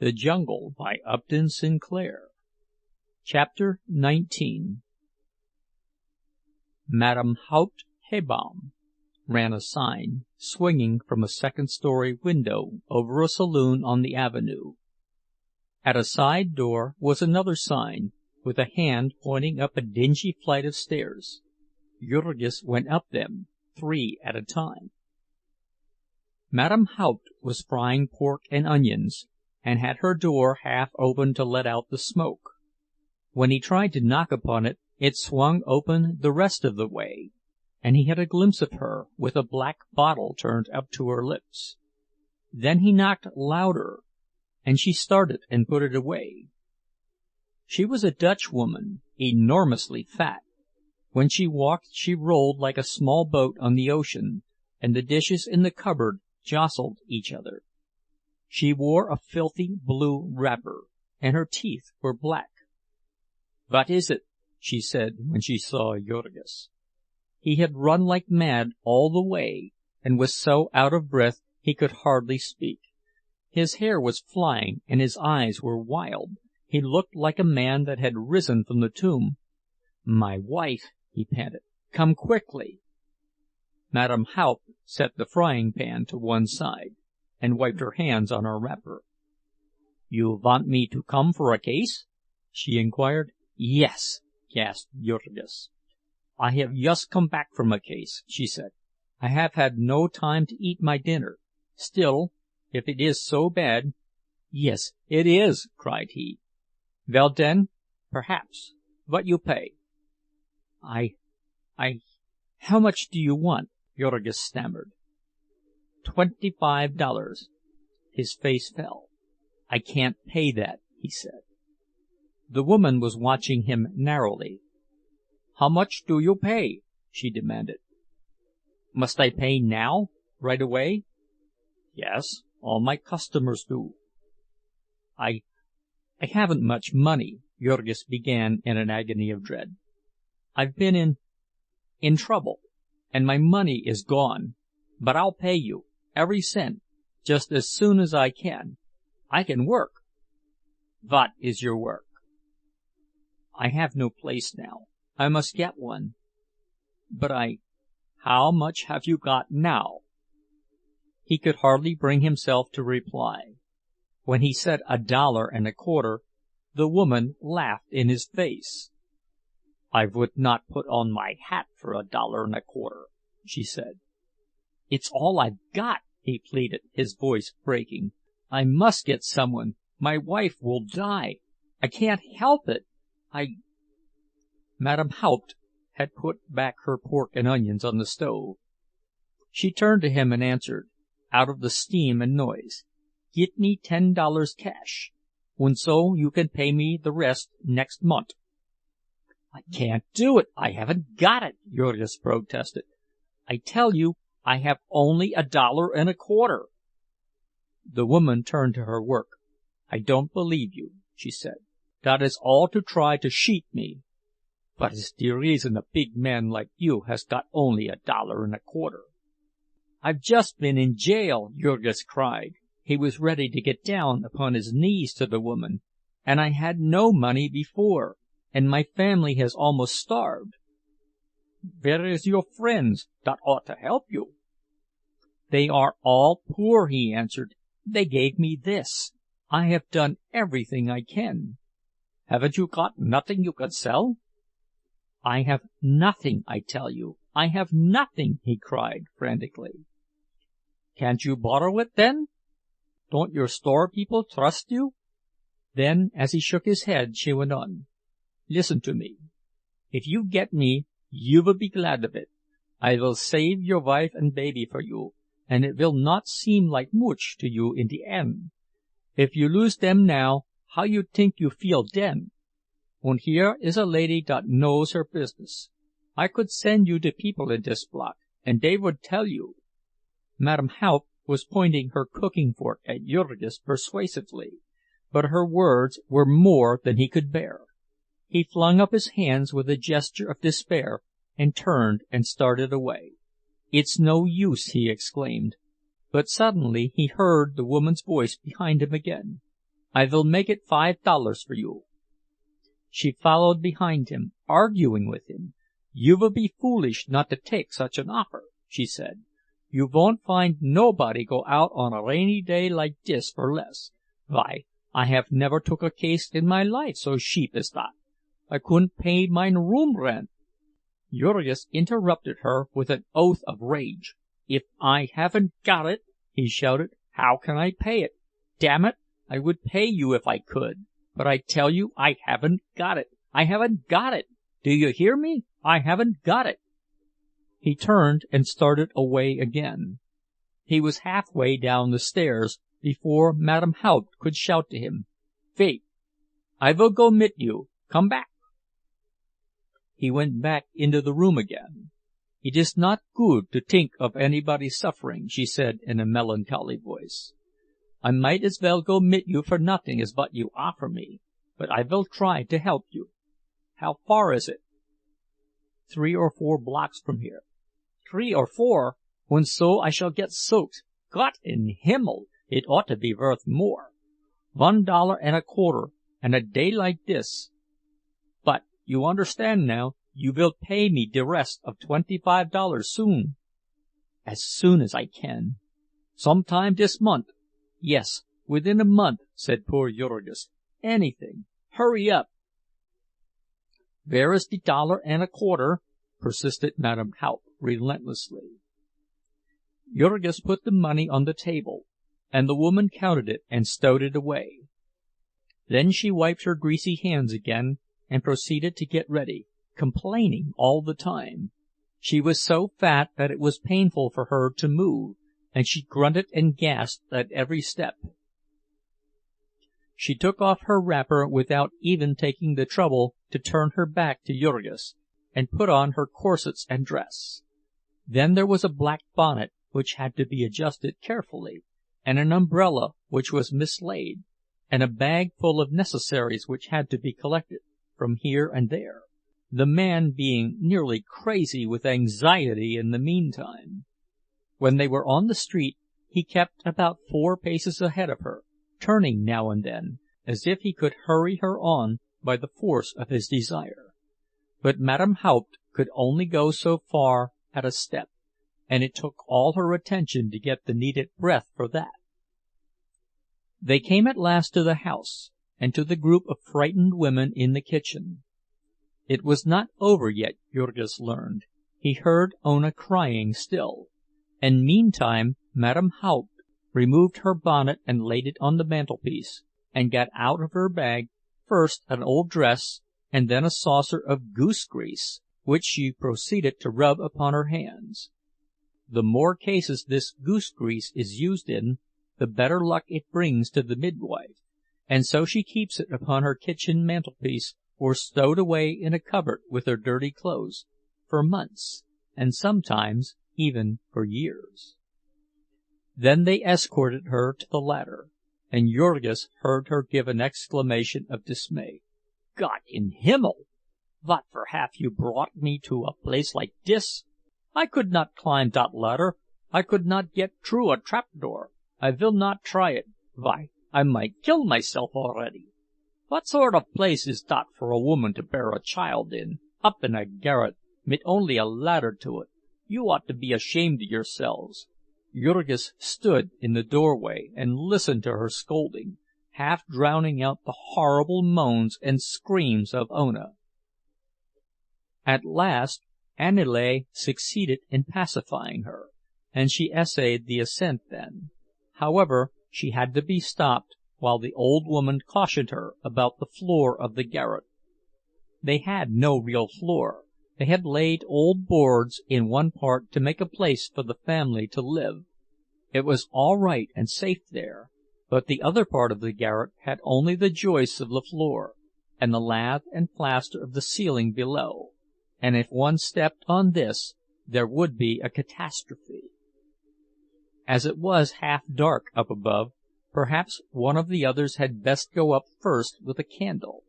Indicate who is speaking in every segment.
Speaker 1: The Jungle by Upton Sinclair. Chapter 19. Madame Haupt-Hebaum ran a sign, swinging from a second-story window over a saloon on the avenue. At a side door was another sign, with a hand pointing up a dingy flight of stairs. Jurgis went up them, 3 at a time. Madame Haupt was frying pork and onions, and had her door half open to let out the smoke. When he tried to knock upon it, it swung open the rest of the way, and he had a glimpse of her, with a black bottle turned up to her lips. Then he knocked louder, and she started and put it away. She was a Dutch woman, enormously fat. When she walked she rolled like a small boat on the ocean, and the dishes in the cupboard jostled each other. She wore a filthy blue wrapper, and her teeth were black. "What is it?" she said when she saw Jurgis. He had run like mad all the way, and was so out of breath he could hardly speak. His hair was flying, and his eyes were wild. He looked like a man that had risen from the tomb. "My wife," he panted. "Come quickly." Madame Haupt set the frying-pan to one side, and wiped her hands on her wrapper. "You want me to come for a case?" she inquired. "Yes," gasped Jurgis. "I have just come back from a case," she said. "I have had no time to eat my dinner. Still, if it is so bad—" "Yes, it is," cried he. "Well then, perhaps. What you pay?" How much do you want?" Jurgis stammered. $25. His face fell. "I can't pay that," he said. The woman was watching him narrowly. "How much do you pay?" she demanded. "Must I pay now? Right away?" "Yes, all my customers do." I haven't much money," Jurgis began in an agony of dread. "I've been in trouble, and my money is gone. But I'll pay you, every cent, just as soon as I can. I can work." "What is your work?" "I have no place now. I must get one. But How much have you got now?" He could hardly bring himself to reply. When he said $1.25, the woman laughed in his face. "I would not put on my hat for $1.25, she said. "It's all I've got," he pleaded, his voice breaking. "I must get someone. My wife will die. I can't help it. Madame Haupt had put back her pork and onions on the stove. She turned to him and answered, out of the steam and noise, "Get me $10 cash, and so you can pay me the rest next month." "I can't do it. I haven't got it," Jurgis protested. "I tell you, I have only $1.25. The woman turned to her work. "I don't believe you," she said. "That is all to try to cheat me. What is the reason a big man like you has got only $1.25? "I've just been in jail," Jurgis cried. He was ready to get down upon his knees to the woman. "And I had no money before, and my family has almost starved." "Where is your friends that ought to help you?" "They are all poor," he answered. "They gave me this. I have done everything I can." "Haven't you got nothing you could sell?" "I have nothing, I tell you. I have nothing," he cried frantically. "Can't you borrow it, then? Don't your store people trust you?" Then, as he shook his head, she went on, "Listen to me. If you get me, you will be glad of it. I will save your wife and baby for you, and it will not seem like much to you in the end. If you lose them now, how you think you feel then? And here is a lady that knows her business. I could send you to people in this block, and they would tell you." Madame Haupt was pointing her cooking fork at Jurgis persuasively, but her words were more than he could bear. He flung up his hands with a gesture of despair and turned and started away. "It's no use," he exclaimed. But suddenly he heard the woman's voice behind him again. I will make it $5 for you." She followed behind him, arguing with him. "You will be foolish not to take such an offer," she said. "You won't find nobody go out on a rainy day like dis for less. Why, I have never took a case in my life so cheap as that. I couldn't pay mine room rent." Jurgis interrupted her with an oath of rage. "If I haven't got it," he shouted, "how can I pay it? Damn it, I would pay you if I could. But I tell you I haven't got it. I haven't got it. Do you hear me? I haven't got it." He turned and started away again. He was halfway down the stairs before Madame Haupt could shout to him, "Wait! I will go mit you. Come back!" He went back into the room again. "It is not good to think of anybody suffering," she said in a melancholy voice. "I might as well go mit you for nothing as what you offer me, but I will try to help you. How far is it?" "3 or 4 blocks from here." "3 or 4? Und so I shall get soaked. Gott in Himmel! It ought to be worth more. $1.25, and a day like this. But you understand now, you will pay me the rest of $25 soon." "As soon as I can." "Sometime this month." "Yes, within a month," said poor Jurgis. "Anything. Hurry up." "Where is the $1.25?" persisted Madame Haupt relentlessly. Jurgis put the money on the table, and the woman counted it and stowed it away. Then she wiped her greasy hands again and proceeded to get ready, complaining all the time. She was so fat that it was painful for her to move, and she grunted and gasped at every step. She took off her wrapper without even taking the trouble to turn her back to Jurgis, and put on her corsets and dress. Then there was a black bonnet which had to be adjusted carefully, and an umbrella which was mislaid, and a bag full of necessaries which had to be collected from here and there, the man being nearly crazy with anxiety in the meantime. When they were on the street, he kept about 4 paces ahead of her, turning now and then, as if he could hurry her on by the force of his desire. But Madame Haupt could only go so far at a step, and it took all her attention to get the needed breath for that. They came at last to the house, and to the group of frightened women in the kitchen. It was not over yet, Jurgis learned. He heard Ona crying still, and meantime Madame Haupt removed her bonnet and laid it on the mantelpiece, and got out of her bag first an old dress and then a saucer of goose grease, which she proceeded to rub upon her hands. The more cases this goose grease is used in, the better luck it brings to the midwife, and so she keeps it upon her kitchen mantelpiece or stowed away in a cupboard with her dirty clothes, for months, and sometimes even for years. Then they escorted her to the ladder, and Jurgis heard her give an exclamation of dismay. "Gott in Himmel! What for have you brought me to a place like this? I could not climb that ladder. I could not get through a trapdoor. I will not try it. Why, I might kill myself already. What sort of place is that for a woman to bear a child in, up in a garret, mit only a ladder to it? You ought to be ashamed of yourselves." Jurgis stood in the doorway and listened to her scolding, half drowning out the horrible moans and screams of Ona. At last Aniele succeeded in pacifying her, and she essayed the ascent then. However, she had to be stopped while the old woman cautioned her about the floor of the garret. They had no real floor. They had laid old boards in one part to make a place for the family to live. It was all right and safe there, but the other part of the garret had only the joists of the floor, and the lath and plaster of the ceiling below, and if one stepped on this, there would be a catastrophe. As it was half dark up above, perhaps one of the others had best go up first with a candle.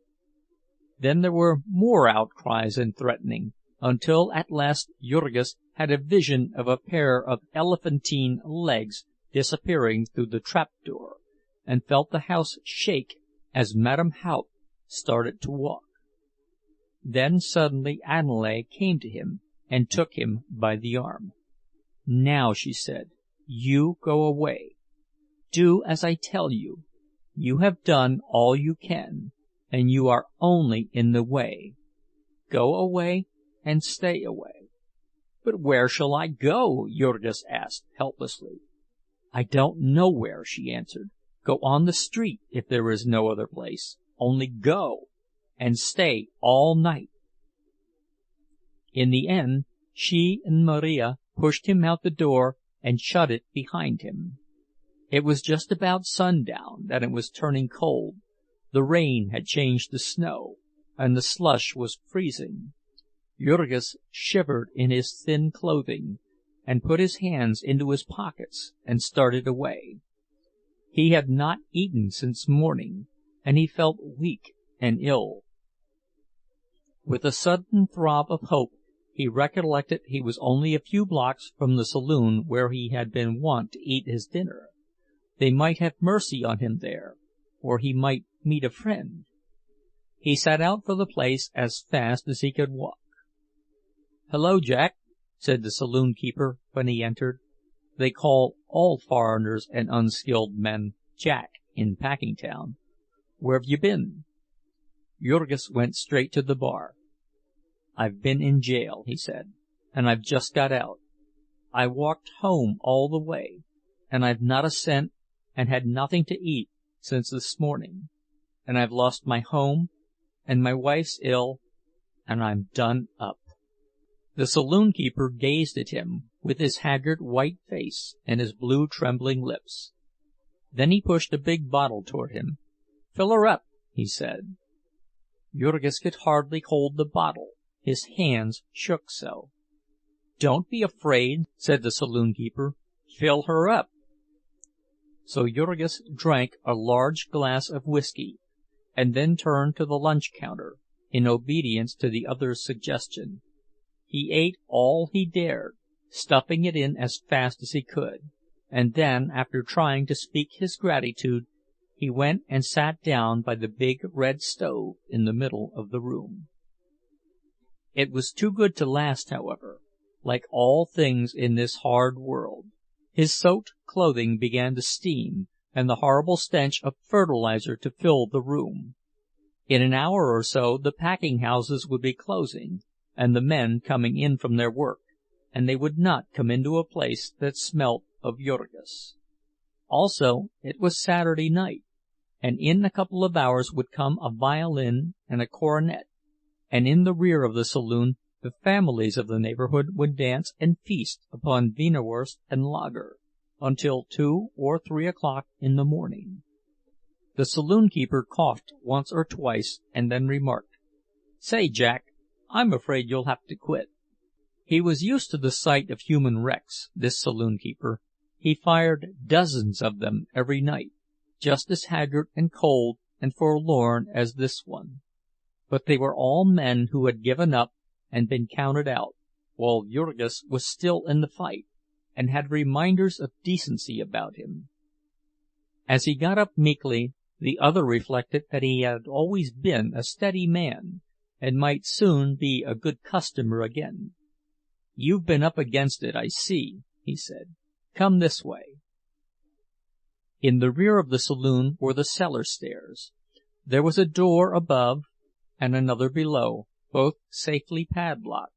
Speaker 1: Then there were more outcries and threatening, until at last Jurgis had a vision of a pair of elephantine legs disappearing through the trapdoor, and felt the house shake as Madame Haupt started to walk. Then suddenly Adelaide came to him and took him by the arm. "Now," she said, "you go away. Do as I tell you. You have done all you can, and you are only in the way. Go away and stay away." "But where shall I go?" Jurgis asked helplessly. "I don't know where," she answered. "Go on the street if there is no other place. Only go, and stay all night." In the end, she and Maria pushed him out the door and shut it behind him. It was just about sundown, and it was turning cold. The rain had changed to snow, and the slush was freezing. Jurgis shivered in his thin clothing, and put his hands into his pockets and started away. He had not eaten since morning, and he felt weak and ill. With a sudden throb of hope, he recollected he was only a few blocks from the saloon where he had been wont to eat his dinner. They might have mercy on him there, or he might meet a friend. He set out for the place as fast as he could walk. "Hello, Jack," said the saloon keeper when he entered. They call all foreigners and unskilled men Jack in Packingtown. "Where've you been?" Jurgis went straight to the bar. "I've been in jail," he said, "and I've just got out. I walked home all the way, and I've not a cent, and had nothing to eat since this morning. And I've lost my home, and my wife's ill, and I'm done up." The saloon keeper gazed at him, with his haggard white face and his blue trembling lips. Then he pushed a big bottle toward him. "Fill her up," he said. Jurgis could hardly hold the bottle, his hands shook so. "Don't be afraid," said the saloon keeper. "Fill her up." So Jurgis drank a large glass of whiskey, and then turned to the lunch counter, in obedience to the other's suggestion. He ate all he dared, stuffing it in as fast as he could, and then, after trying to speak his gratitude, he went and sat down by the big red stove in the middle of the room. It was too good to last, however, like all things in this hard world. His soaked clothing began to steam, and the horrible stench of fertilizer to fill the room. In an hour or so the packing houses would be closing, and the men coming in from their work, and they would not come into a place that smelt of Jurgis. Also, it was Saturday night, and in a couple of hours would come a violin and a cornet, and in the rear of the saloon the families of the neighborhood would dance and feast upon wienerwurst and lager until 2 or 3 o'clock in the morning. The saloon keeper coughed once or twice and then remarked, "Say, Jack, I'm afraid you'll have to quit." He was used to the sight of human wrecks, this saloon keeper. He fired dozens of them every night, just as haggard and cold and forlorn as this one. But they were all men who had given up and been counted out, while Jurgis was still in the fight, and had reminders of decency about him. As he got up meekly, the other reflected that he had always been a steady man, and might soon be a good customer again. "You've been up against it, I see," he said. "Come this way." In the rear of the saloon were the cellar stairs. There was a door above and another below, both safely padlocked,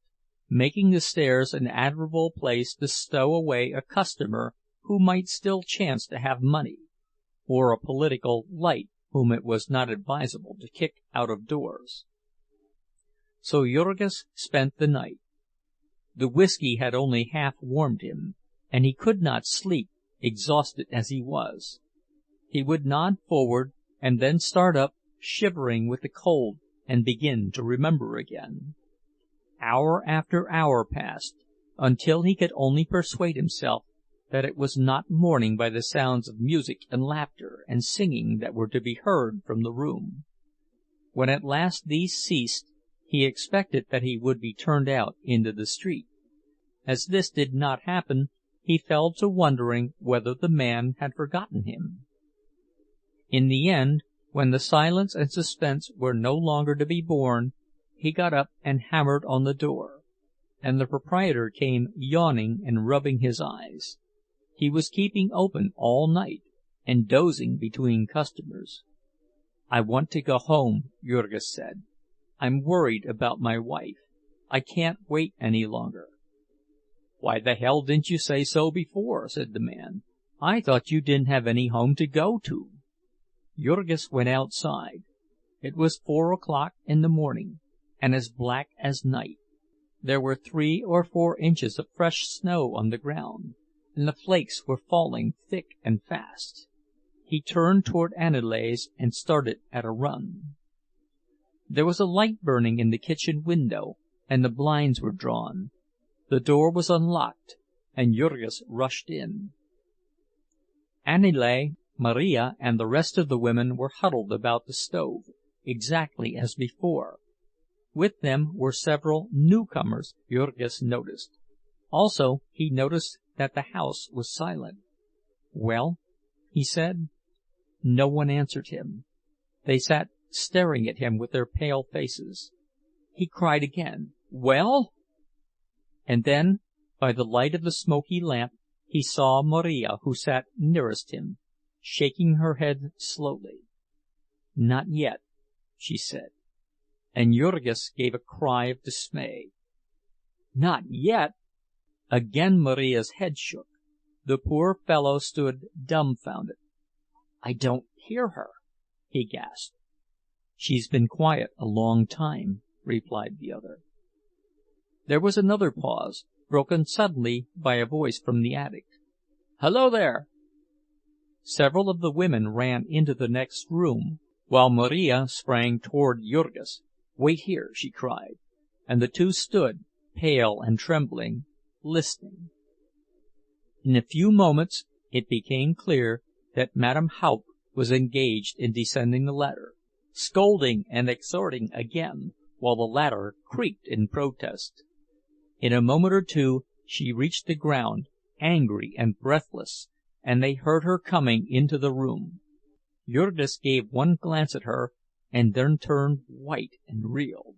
Speaker 1: making the stairs an admirable place to stow away a customer who might still chance to have money, or a political light whom it was not advisable to kick out of doors. So Jurgis spent the night. The whiskey had only half warmed him, and he could not sleep, exhausted as he was. He would nod forward, and then start up, shivering with the cold, and begin to remember again. Hour after hour passed, until he could only persuade himself that it was not morning by the sounds of music and laughter and singing that were to be heard from the room. When at last these ceased, he expected that he would be turned out into the street. As this did not happen, he fell to wondering whether the man had forgotten him. In the end, When the silence and suspense were no longer to be borne, he got up and hammered on the door, and the proprietor came yawning and rubbing his eyes. He was keeping open all night, and dozing between customers. "I want to go home," Jurgis said. "I'm worried about my wife. I can't wait any longer." "Why the hell didn't you say so before?" said the man. "I thought you didn't have any home to go to." Jurgis went outside. It was 4 o'clock in the morning, and as black as night. There were 3 or 4 inches of fresh snow on the ground, and the flakes were falling thick and fast. He turned toward Aniele's and started at a run. There was a light burning in the kitchen window, and the blinds were drawn. The door was unlocked, and Jurgis rushed in. Aniele, Maria, and the rest of the women were huddled about the stove, exactly as before. With them were several newcomers, Jurgis noticed. Also, he noticed that the house was silent. "Well?" he said. No one answered him. They sat staring at him with their pale faces. He cried again, "Well?" And then, by the light of the smoky lamp, he saw Maria, who sat nearest him, shaking her head slowly. "Not yet," she said. And Jurgis gave a cry of dismay. "Not yet!" Again Maria's head shook. The poor fellow stood dumbfounded. "I don't hear her," he gasped. "She's been quiet a long time," replied the other. There was another pause, broken suddenly by a voice from the attic. "Hello there!" Several of the women ran into the next room, while Maria sprang toward Jurgis. "Wait here," she cried, and the two stood, pale and trembling, listening. In a few moments it became clear that Madame Haupt was engaged in descending the ladder, scolding and exhorting again, while the ladder creaked in protest. In a moment or two she reached the ground, angry and breathless, and they heard her coming into the room. Jurgis gave one glance at her, and then turned white and reeled.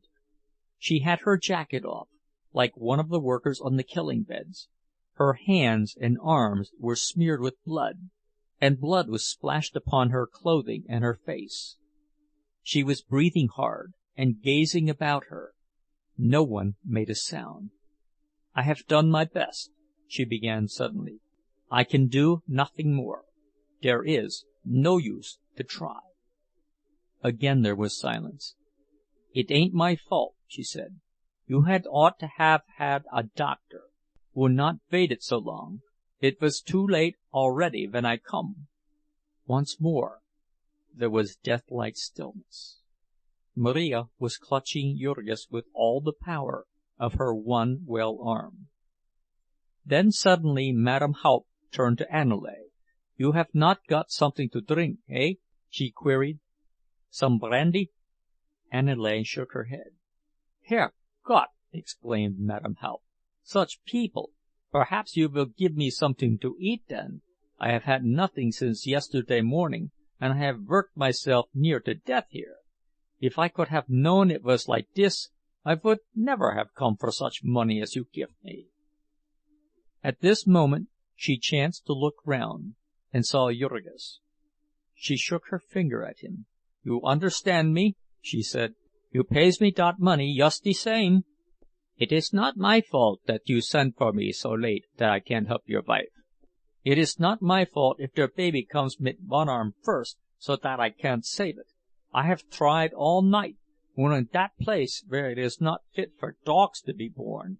Speaker 1: She had her jacket off, like one of the workers on the killing beds. Her hands and arms were smeared with blood, and blood was splashed upon her clothing and her face. She was breathing hard and gazing about her. No one made a sound. "I have done my best," she began suddenly. "I can do nothing more. There is no use to try." Again there was silence. "It ain't my fault," she said. "You had ought to have had a doctor, und not waited so long. It was too late already when I come." Once more there was death-like stillness. Maria was clutching Jurgis with all the power of her one well arm. Then suddenly Madame Haupt turned to Aniele. "You have not got something to drink, eh?" she queried. "Some brandy?" Aniele shook her head. "Herr Gott!" exclaimed Madame Haupt. "Such people! Perhaps you will give me something to eat, then. I have had nothing since yesterday morning, and I have worked myself near to death here. If I could have known it was like this, I would never have come for such money as you give me." At this moment she chanced to look round, and saw Jurgis. She shook her finger at him. "You understand me?" she said. "You pays me dot money just the same. It is not my fault that you send for me so late that I can't help your wife. It is not my fault if der baby comes mit one arm first, so that I can't save it. I have tried all night, und in that place where it is not fit for dogs to be born,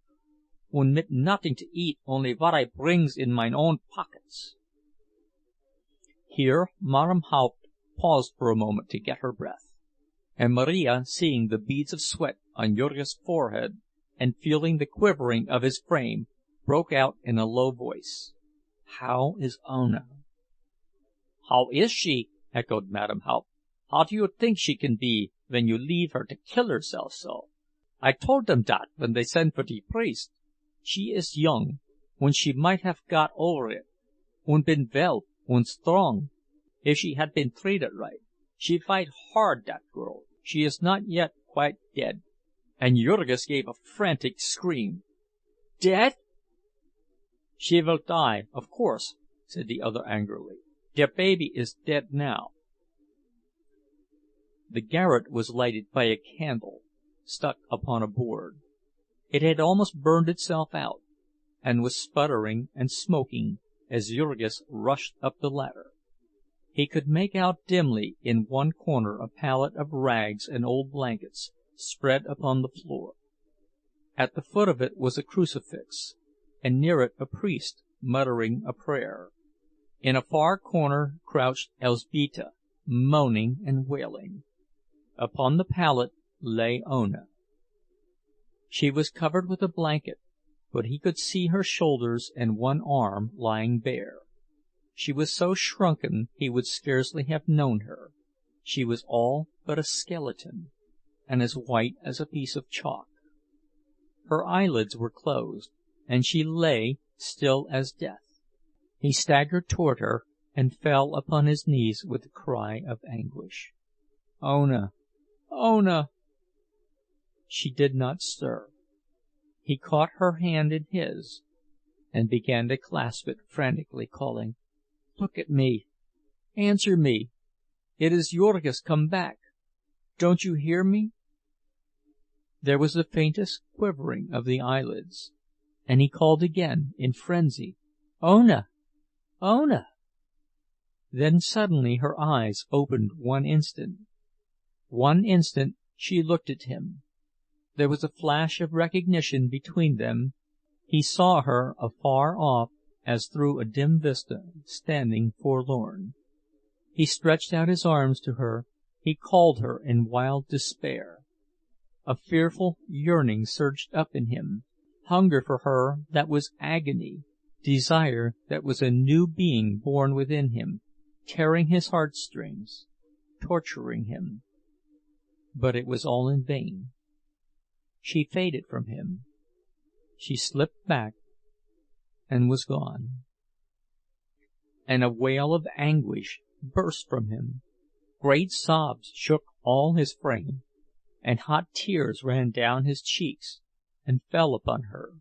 Speaker 1: und mit nothing to eat only what I brings in mine own pockets." Here Madame Haupt paused for a moment to get her breath, and Maria, seeing the beads of sweat on Jurgis' forehead and feeling the quivering of his frame, broke out in a low voice, "How is Ona?" "How is she?" echoed Madame Haupt. "How do you think she can be when you leave her to kill herself so? I told them dat when they sent for the priest. She is young, und she might have got over it, und been well und strong, if she had been treated right. She fight hard, that girl. She is not yet quite dead." And Jurgis gave a frantic scream. "Dead?" "She will die, of course," said the other angrily. "Der baby is dead now." The garret was lighted by a candle stuck upon a board. It had almost burned itself out, and was sputtering and smoking as Jurgis rushed up the ladder. He could make out dimly in one corner a pallet of rags and old blankets spread upon the floor. At the foot of it was a crucifix, and near it a priest muttering a prayer. In a far corner crouched Elzbieta, moaning and wailing. Upon the pallet lay Ona. She was covered with a blanket, but he could see her shoulders and one arm lying bare. She was so shrunken he would scarcely have known her. She was all but a skeleton, and as white as a piece of chalk. Her eyelids were closed, and she lay still as death. He staggered toward her and fell upon his knees with a cry of anguish. "Ona! Ona!" She did not stir. He caught her hand in his and began to clasp it frantically, calling, "Look at me! Answer me! It is Jurgis come back! Don't you hear me?" There was the faintest quivering of the eyelids, and he called again in frenzy, "Ona! Ona!" Then suddenly her eyes opened one instant. One instant she looked at him. There was a flash of recognition between them. He saw her afar off as through a dim vista, standing forlorn. He stretched out his arms to her, he called her in wild despair. A fearful yearning surged up in him, hunger for her that was agony, desire that was a new being born within him, tearing his heartstrings, torturing him. But it was all in vain. She faded from him. She slipped back and was gone. And a wail of anguish burst from him. Great sobs shook all his frame, and hot tears ran down his cheeks and fell upon her.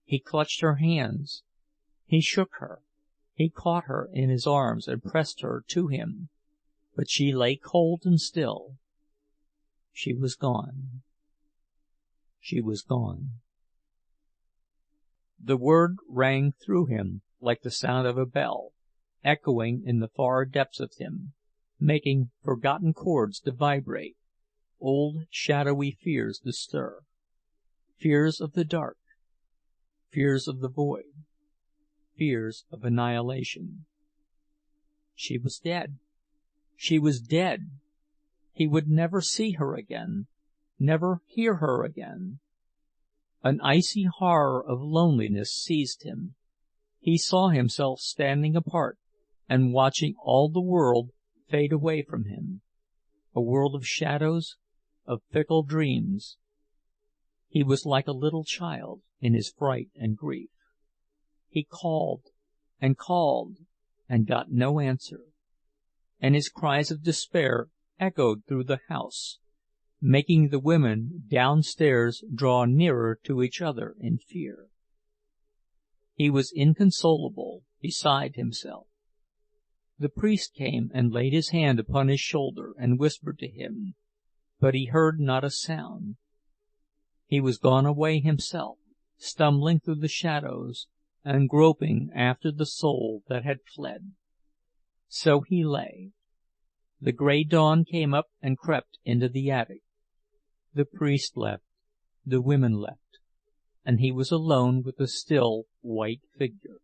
Speaker 1: He clutched her hands. He shook her. He caught her in his arms and pressed her to him. But she lay cold and still. She was gone. She was gone. The word rang through him like the sound of a bell, echoing in the far depths of him, making forgotten chords to vibrate, old shadowy fears to stir. Fears of the dark, fears of the void, fears of annihilation. She was dead. She was dead. He would never see her again, never hear her again. An icy horror of loneliness seized him. He saw himself standing apart and watching all the world fade away from him, a world of shadows, of fickle dreams. He was like a little child in his fright and grief. He called and got no answer, and his cries of despair echoed through the house, making the women downstairs draw nearer to each other in fear. He was inconsolable, beside himself. The priest came and laid his hand upon his shoulder and whispered to him, but he heard not a sound. He was gone away himself, stumbling through the shadows and groping after the soul that had fled. So he lay. The gray dawn came up and crept into the attic. The priest left, the women left, and he was alone with the still white figure,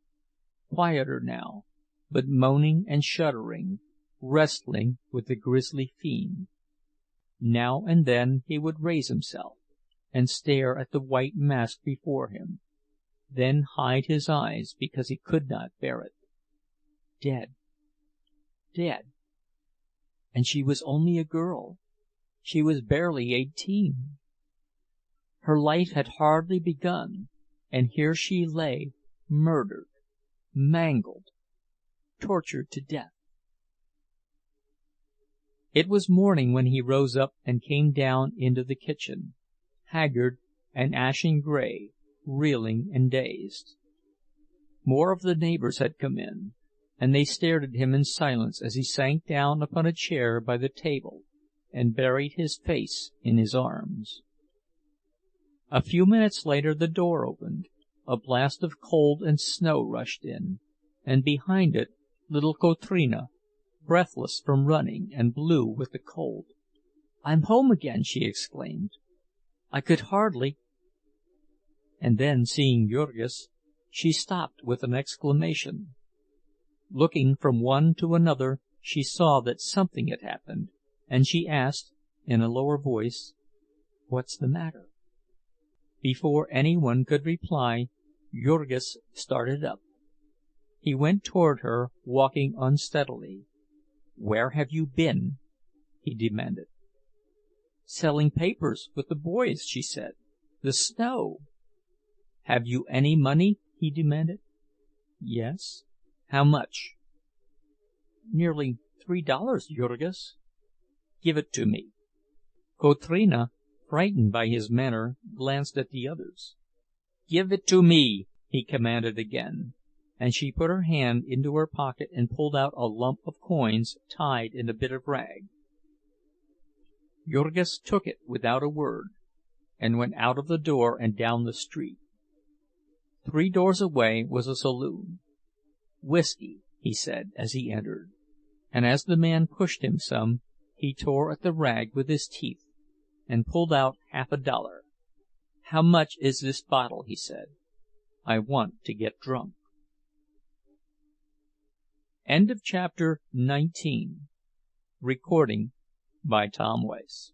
Speaker 1: quieter now, but moaning and shuddering, wrestling with the grisly fiend. Now and then he would raise himself and stare at the white mask before him, then hide his eyes because he could not bear it. Dead, dead! And she was only a girl. She was barely 18. Her life had hardly begun, and here she lay, murdered, mangled, tortured to death. It was morning when he rose up and came down into the kitchen, haggard and ashen gray, reeling and dazed. More of the neighbors had come in, and they stared at him in silence as he sank down upon a chair by the table and buried his face in his arms. A few minutes later the door opened, a blast of cold and snow rushed in, and behind it little Kotrina, breathless from running and blue with the cold. "I'm home again!" she exclaimed. "I could hardly—" And then, seeing Jurgis, she stopped with an exclamation. Looking from one to another, she saw that something had happened, and she asked, in a lower voice, "What's the matter?" Before anyone could reply, Jurgis started up. He went toward her, walking unsteadily. "Where have you been?" he demanded. "Selling papers with the boys," she said. "The snow—" "Have you any money?" he demanded. "Yes." "How much?" "Nearly $3, Jurgis." "Give it to me." Kotrina, frightened by his manner, glanced at the others. "Give it to me!" he commanded again, and she put her hand into her pocket and pulled out a lump of coins tied in a bit of rag. Jurgis took it without a word, and went out of the door and down the street. 3 doors away was a saloon. "Whiskey," he said as he entered, and as the man pushed him some, he tore at the rag with his teeth and pulled out $50. "How much is this bottle?" he said. "I want to get drunk." Chapter 19. Recording by Tom Weiss.